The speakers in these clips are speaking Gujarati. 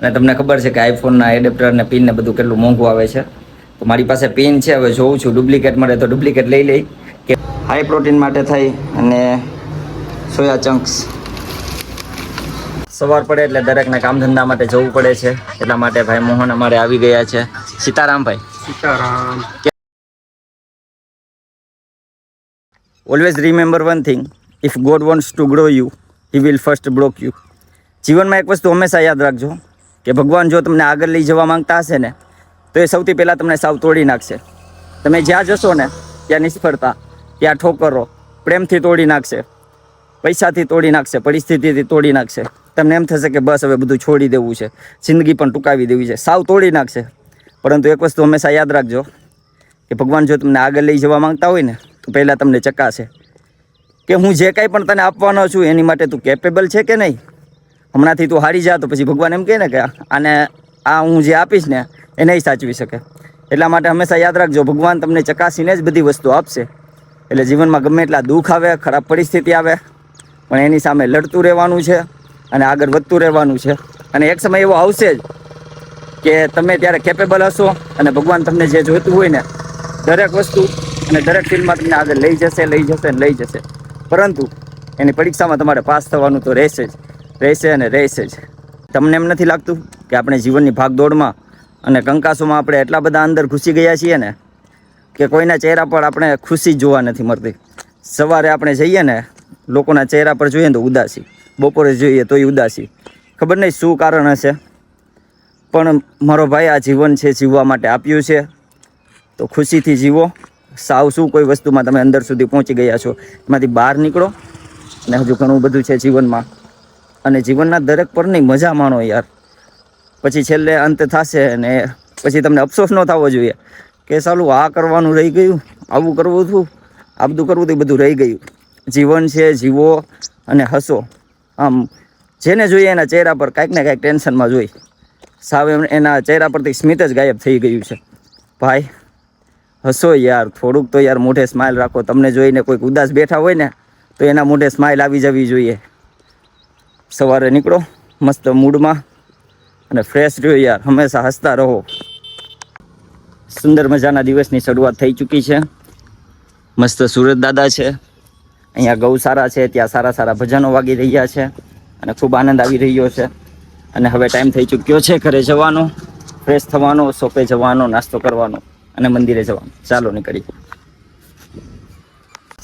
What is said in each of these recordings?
અને તમને ખબર છે કે આઈફોનના એડેપ્ટર ને પિન ને બધું કેટલું મોંઘું આવે છે. તો મારી પાસે પિન છે, હવે જોઉં છું ડુપ્લિકેટ મળે તો ડુપ્લિકેટ લઈ લઈ. કે હાઈ પ્રોટીન માટે થઈ અને સોયા ચંક્સ. સવાર પડે એટલે દરેકને કામ ધંધા માટે જવું પડે છે, એટલા માટે ભાઈ મોહન અમારે આવી ગયા છે. સીતારામ ભાઈ. Sitaram. Always remember one thing, if God wants to grow you, he will first broke you. જીવનમાં એક વસ્તુ હંમેશા યાદ રાખજો કે ભગવાન જો તમને આગળ લઈ જવા માંગતા હશે ને તો એ સૌથી પહેલાં તમને સાવ તોડી નાખશે. તમે જ્યાં જશો ને ત્યાં નિષ્ફળતા, ત્યાં ઠોકરો, પ્રેમથી તોડી નાખશે, પૈસાથી તોડી નાખશે, પરિસ્થિતિથી તોડી નાખશે. તમને એમ થશે કે બસ હવે બધું છોડી દેવું છે, જિંદગી પણ ટૂંકાવી દેવી છે, સાવ તોડી નાખશે. પરંતુ એક વસ્તુ હંમેશા યાદ રાખજો કે ભગવાન જો તમને આગળ લઈ જવા માંગતા હોય ને તો પહેલાં તમને ચકાસે કે હું જે કાંઈ પણ તને આપવાનો છું એની માટે તું કેપેબલ છે કે નહીં. હમણાંથી તું હારી જા તો પછી ભગવાન એમ કહે ને કે આને આ હું જે આપીશ ને એ નહીં સાચવી શકે. એટલા માટે હંમેશા યાદ રાખજો ભગવાન તમને ચકાસીને જ બધી વસ્તુ આપશે. એટલે જીવનમાં ગમે એટલા દુઃખ આવે, ખરાબ પરિસ્થિતિ આવે, પણ એની સામે લડતું રહેવાનું છે અને આગળ વધતું રહેવાનું છે. અને એક સમય એવો આવશે જ કે તમે ત્યારે કેપેબલ હશો અને ભગવાન તમને જે જોઈતું હોય ને દરેક વસ્તુ અને દરેક ફિલ્ડમાં તમને આગળ લઈ જશે અને લઈ જશે. પરંતુ એની પરીક્ષામાં તમારે પાસ થવાનું તો રહેશે અને રહેશે જ. તમને એમ નથી લાગતું કે આપણે જીવનની ભાગદોડમાં અને કંકાસોમાં આપણે એટલા બધા અંદર ઘૂસી ગયા છીએ ને કે કોઈના ચહેરા પર આપણે ખુશી જોવા નથી મળતી. સવારે આપણે જઈએ ને લોકોના ચહેરા પર જોઈએ ને તો ઉદાસી, બપોરે જોઈએ તોય ઉદાસી. ખબર નહીં શું કારણ હશે, પણ મારો ભાઈ આ જીવન છે જીવવા માટે આપ્યું છે તો ખુશીથી જીવો. સાવ શું કોઈ વસ્તુમાં તમે અંદર સુધી પહોંચી ગયા છો એમાંથી બહાર નીકળો અને હજુ ઘણું બધું છે જીવનમાં. અને જીવનના દરેક પરની મજા માણો યાર. પછી છેલ્લે અંત થશે ને પછી તમને અફસોસ ન થવો જોઈએ કે સાલું આ કરવાનું રહી ગયું, આવું કરવું હતું, આ બધું કરવું હતું, બધું રહી ગયું. જીવન છે, જીવો અને હસો. આમ જેને જોઈએ એના ચહેરા પર કાંઈક ને કાંઈક ટેન્શનમાં જોઈ સાવ એના ચહેરા પરથી સ્મિત જ ગાયબ થઈ ગયું છે. ભાઈ હસો યાર, થોડુંક તો યાર મોઢે સ્માઇલ રાખો. તમને જોઈને કોઈક ઉદાસ બેઠા હોય ને તો એના મોઢે સ્માઇલ આવી જવી જોઈએ. સવારે નીકળો મસ્ત મૂડમાં અને ફ્રેશ રહ્યો યાર, હંમેશા હસતા રહો. સુંદર મજાના દિવસની શરૂઆત થઈ ચૂકી છે. મસ્ત સુરત દાદા છે, અહીંયા ગૌશાળા છે, ત્યાં સારા સારા ભજનો વાગી રહ્યા છે અને ખૂબ આનંદ આવી રહ્યો છે. અને હવે ટાઈમ થઈ ચૂક્યો છે ઘરે જવાનો, ફ્રેશ થવાનો, શોપે જવાનો, નાસ્તો કરવાનો અને મંદિરે જવાનું. ચાલો નીકળી.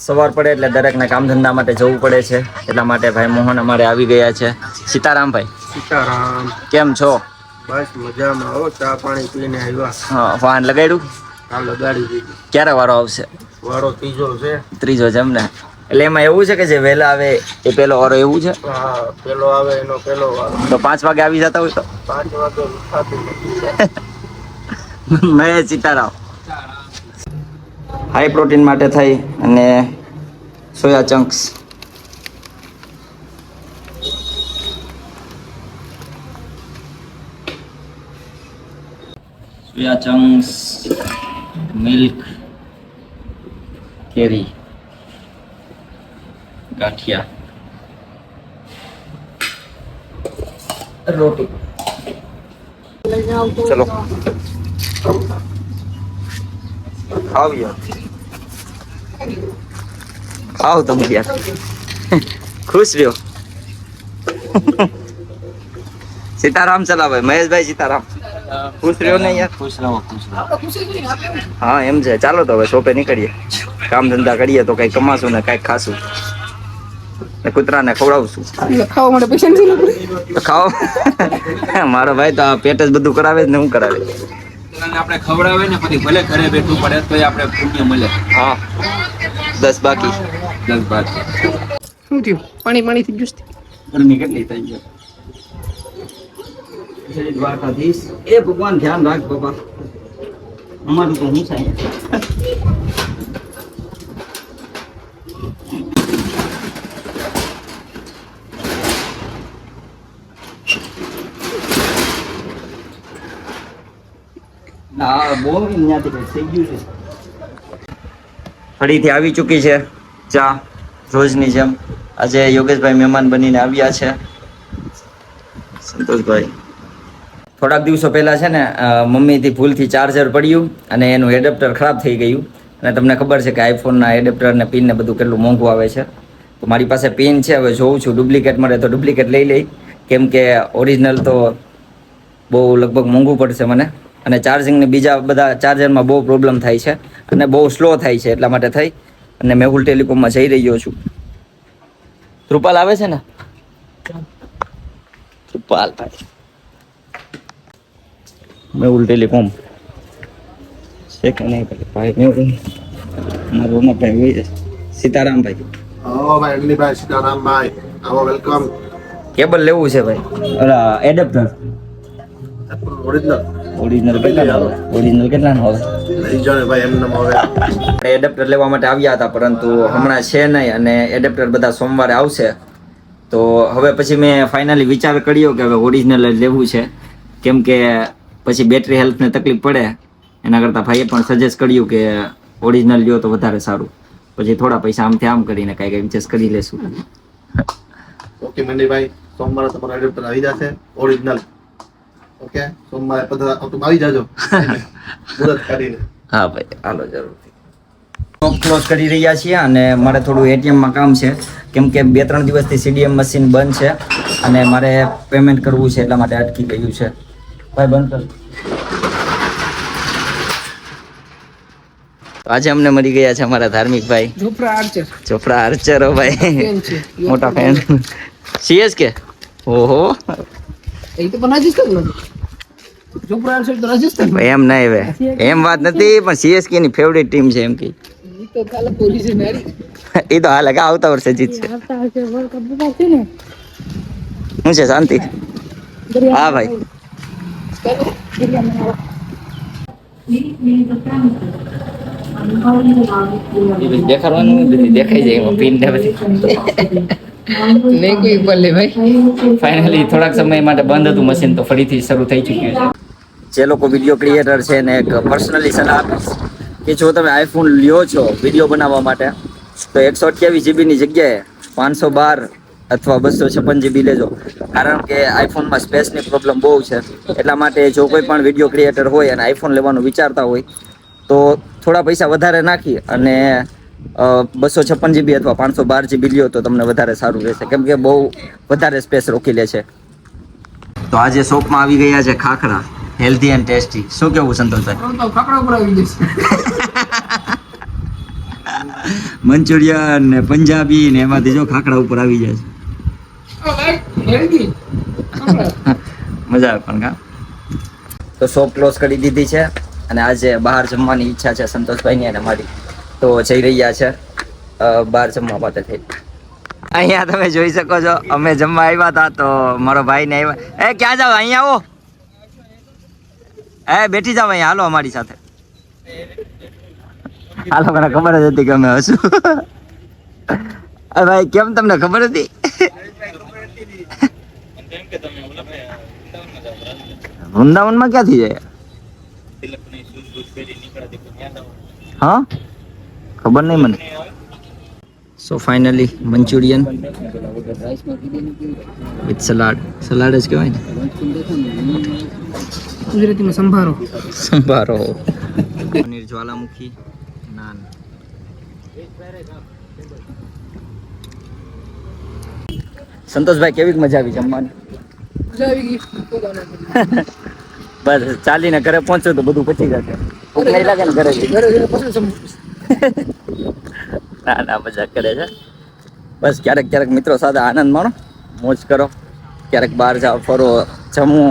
સવાર પડે એટલે દરેકને કામ ધંધા માટે જવું પડે છે, એટલા માટે ભાઈ મોહન અમારે આવી ગયા છે. સીતારામ ભાઈ. સીતારામ. કેમ છો? બસ મજામાં. હો ચા પાણી પીને આવ્યા. હા, વાહન લગાડ્યું? હા, લગાડી દીધું. ક્યારે વારો આવશે? વારો ત્રીજો છે. ત્રીજો છે એમને? એટલે એમાં એવું છે કે જે વહેલા આવે એ પહેલો વારો એવું છે? હા, પેલો આવે એનો પહેલો વારો. તો 5 વાગે આવી જતા હોય તો? 5 વાગે થતું નથી. મેં સીતારામ. હાઈ પ્રોટીન માટે થઈ અને soya chunks. Soya chunks, milk, કેરી, ગાંઠિયા, રોટી. ચલો ખાવ યાર, ખાવ તમે યાર, ખુશ રહ્યો. સીતારામ ચલાવે મહેશભાઈ, સીતારામ. ખુશ રહ્યો ને યાર, ખુશ રહો, ખુશ રહો. હા એમ છે. ચાલો તો હવે શોપે નીકળીએ, કામ ધંધા કરીએ તો કઈ કમાશું ને કઈક ખાશું ને કૂતરાને ખવડાવશું. ખાવા માટે પૈસા નથી તો ખાઓ. મારો ભાઈ તો પેટ જ બધું કરાવે જ ને હું કરાવે. આપણે ખવડાવે ને પછી ભલે ઘરે બેઠું પડે તો આપણે પુણ્ય મળે. હા, 10 બાકી. 10 બાકી. શું થયું? પાણી થઈ ગયું. ગરમી કેટલી થઈ ગઈ. જય દ્વારકાધીશ. એ ભગવાન ધ્યાન રાખ બાબા, અમારું તો હું થાય. ના બહુ ત્યાંથી કંઈક થઈ ગયું છે. ફરીથી આવી ચૂકી છે ચા, રોજની જેમ. આજે યોગેશભાઈ મહેમાન બનીને આવ્યા છે. સંતોષભાઈ થોડાક દિવસો પહેલાં છે ને મમ્મીથી ભૂલથી ચાર્જર પડ્યું અને એનું એડેપ્ટર ખરાબ થઈ ગયું. અને તમને ખબર છે કે આઈફોનના એડેપ્ટર ને પિન ને બધું કેટલું મોંઘું આવે છે. તો મારી પાસે પિન છે, હવે જોઉં છું ડુપ્લિકેટ મળે તો ડુપ્લિકેટ લઈ લઈ, કેમ કે ઓરિજિનલ તો બહુ લગભગ મોંઘું પડશે મને. અને ચાર્જિંગને બીજા બધા ચાર્જરમાં બહુ પ્રોબ્લેમ થાય છે અને બહુ સ્લો થાય છે, એટલા માટે થઈ અને મેહુલ ટેલિકોમમાં જઈ રહ્યો છું. કૃપાલ આવે છે ને? કૃપાલ ભાઈ, મેહુલ ટેલિકોમ છે કે નહીં ભાઈ? મેહુલ મારું ભાઈ હોય છે સીતારામ ભાઈ. ભાઈ અગ્નિભાઈ, સીતારામભાઈ, આવો વેલકમ. કેબલ લેવું છે ભાઈ, ઓલા એડેપ્ટર ઓરિજિનલ ઓરિજિનલ કેટલા આવે? ઓરિજિનલ કેટલા નો આવે? લઈ જાઓ ને ભાઈ, એમને હવે એડેપ્ટર લેવા માટે આવ્યા હતા, પરંતુ હમણાં છે નહીં અને એડેપ્ટર બધા સોમવારે આવશે. તો હવે પછી મેં ફાઇનલી વિચાર કર્યો કે હવે ઓરિજિનલ જ લેવું છે, કેમ કે પછી બેટરી હેલ્થને તકલીફ પડે. એના કરતાં ભાઈએ પણ સજેસ્ટ કર્યું કે ઓરિજિનલ લ્યો તો વધારે સારું. પછી થોડા પૈસા આમથી આમ કરીને કાંઈક એડજસ્ટ કરી લેશું. ઓકે મંડીભાઈ, સોમવારે તમારો એડેપ્ટર આવી જશે ઓરિજિનલ. ઓકે, સોમવારે આવી જાજો મુહૂર્ત કરીને. હા ભાઈ, હાલો જરૂરથી. શોપ ક્લોઝ કરી રહ્યા છીએ અને મારે થોડું એટીએમમાં કામ છે, કેમ કે 2-3 દિવસથી સીડીએમ મશીન બંધ છે અને મારે પેમેન્ટ કરવું છે, એટલા માટે અટકી ગયું છે. ભાઈ બંધ કર. આજે અમને મળી ગયા છે અમારા ધાર્મિક ભાઈ જોફ્રા આર્ચર ચોપડા આર્ચરો ભાઈ, ફેન છે મોટા ફેન. સીએસકે? ઓહો, એ તો પણ રાજસ્થાન નો જોફ્રા આર્ચર તો રાજસ્થાન એમ નહીં હવે, એમ વાત નથી, પણ સીએસકે ની ફેવરેટ ટીમ છે એમ કે. એ તો કાલે પોલીસે મારી એ તો હાલ આવતા વર્ષે જીતશે. શું છે શાંતિ? હા ભાઈ, દેખાડવાનું દેખાઈ જાય એમાં પિન ને બધી. નહીં કોઈ બોલે ભાઈ. ફાઇનલી થોડાક સમય માટે બંધ હતું મશીન, તો ફરીથી શરૂ થઈ ચૂક્યું છે. જે લોકો વિડીયો ક્રિએટર છે ને એક પર્સનલી સલાહ આપીશ કે જો તમે આઈફોન લ્યો છો વિડીયો બનાવવા માટે, તો 128 જીબીની જગ્યાએ 512 અથવા 256 જીબી લેજો. કારણ કે આઈફોનમાં સ્પેસની પ્રોબ્લેમ બહુ છે. એટલા માટે જો કોઈ પણ વિડીયો ક્રિએટર હોય અને આઈફોન લેવાનું વિચારતા હોય તો થોડા પૈસા વધારે નાખી અને 256 જીબી અથવા 512 જીબી લ્યો તો તમને વધારે સારું રહેશે, કેમ કે બહુ વધારે સ્પેસ રોકી લે છે. તો આજે શોપમાં આવી ગયા છે ખાખરા, હેલ્ધી એન્ડ ટેસ્ટી. શું કેવું સંતોષભાઈ? તો ખાખરા ઉપર આવી જશે. મંચુરિયન ને પંજાબી ને એમાંથી જો ખાખરા ઉપર આવી જાય છે. મજા આવે પણ કા. તો શોપ ક્લોઝ કરી દીધી છે અને આજે બહાર જમવાની ઈચ્છા છે સંતોષભાઈની અને મારી, તો જઈ રહ્યા છે બહાર જમવા માટે થઈ. અહીંયા તમે જોઈ શકો છો અમે જમવા આવ્યા હતા, તો મારો ભાઈ ને આવ્યા. ક્યાં જાવ? અહીંયા આવો, બેઠી જાવ અહીંયા, હાલો અમારી સાથે. હાલો, મને ખબર જ હતી કે અમે હશું. ભાઈ કેમ તમને ખબર હતી? વૃંદાવનમાં ક્યાંથી જાય? હા, ખબર નહીં મને. So finally Manchurian with salad. Salad જ કહેવાય ને, ગુજરાતીમાં સંભારો. સંભારો, પનીર જ્વાલામુખી, નાન. સંતોષભાઈ કેવી મજા આવી જમવાની? મજા આવી ગઈ. બસ ચાલીને ઘરે પહોંચો તો બધું પચી જશે. ભૂખ નહીં લાગે ને ઘરે જઈને? ઘરે જઈને પછી સમજુ. ના ના, મજાક કરે છે. બસ ક્યારેક ક્યારેક મિત્રો સાથે આનંદ માણો, મોજ કરો, ક્યારેક બહાર જાઓ, ફરો, જમો,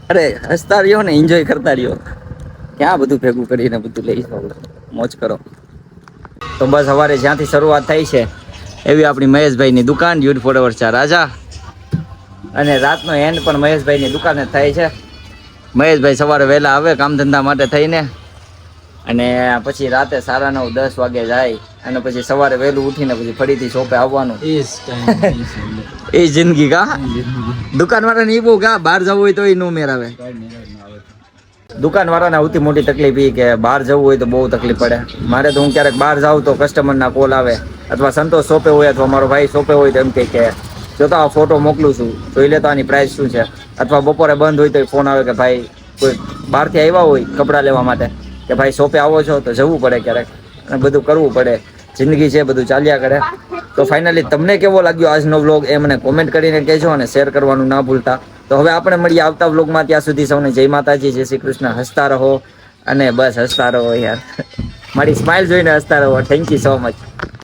અરે હસતા રહ્યો ને, એન્જોય કરતા રહ્યો. ક્યાં બધું ભેગું કરીને બધું લઈ જાઓ, મોજ કરો. તો બસ સવારે જ્યાંથી શરૂઆત થઈ છે એવી આપણી મહેશભાઈની દુકાન, યુડ ફોરએવર ચા રાજા, અને રાતનો એન્ડ પણ મહેશભાઈની દુકાને જ થાય છે. મહેશભાઈ સવારે વહેલા આવે કામ ધંધા માટે થઈને, અને પછી રાતે 9:30-10 વાગે જાય, અને પછી સવારે વહેલું ઉઠીને પછી ફરીથી શોપે આવવાનું. એ જિંદગી કા દુકાનવાળાને એ બહુ કા બહાર જવું હોય તો એ નો મેર આવે. દુકાનવાળાને સૌથી મોટી તકલીફ એ કે બહાર જવું હોય તો બહુ તકલીફ પડે. મારે તો હું ક્યારેક બહાર જાઉં તો કસ્ટમરના કોલ આવે, અથવા સંતોષ શોપે હોય અથવા મારો ભાઈ શોપે હોય તો એમ કહે કે જો તો આ ફોટો મોકલું છું, જોઈ લે તો આની પ્રાઇસ શું છે. અથવા બપોરે બંધ હોય તો ફોન આવે કે ભાઈ કોઈ બહારથી આવ્યા હોય કપડાં લેવા માટે કે ભાઈ શોપે આવો છો તો જવું પડે ક્યારેક અને બધું કરવું પડે. જિંદગી છે, બધું ચાલ્યા કરે. તો ફાઇનલી તમને કેવો લાગ્યો આજનો વ્લોગ એ મને કોમેન્ટ કરીને કહેજો અને શેર કરવાનું ના ભૂલતા. તો હવે આપણે મળીએ આવતા વ્લોગમાં. ત્યાં સુધી સૌને જય માતાજી, જય શ્રી કૃષ્ણ. હસતા રહો અને બસ હસતા રહો યાર. મારી સ્માઇલ જોઈને હસતા રહો. Thank you so much.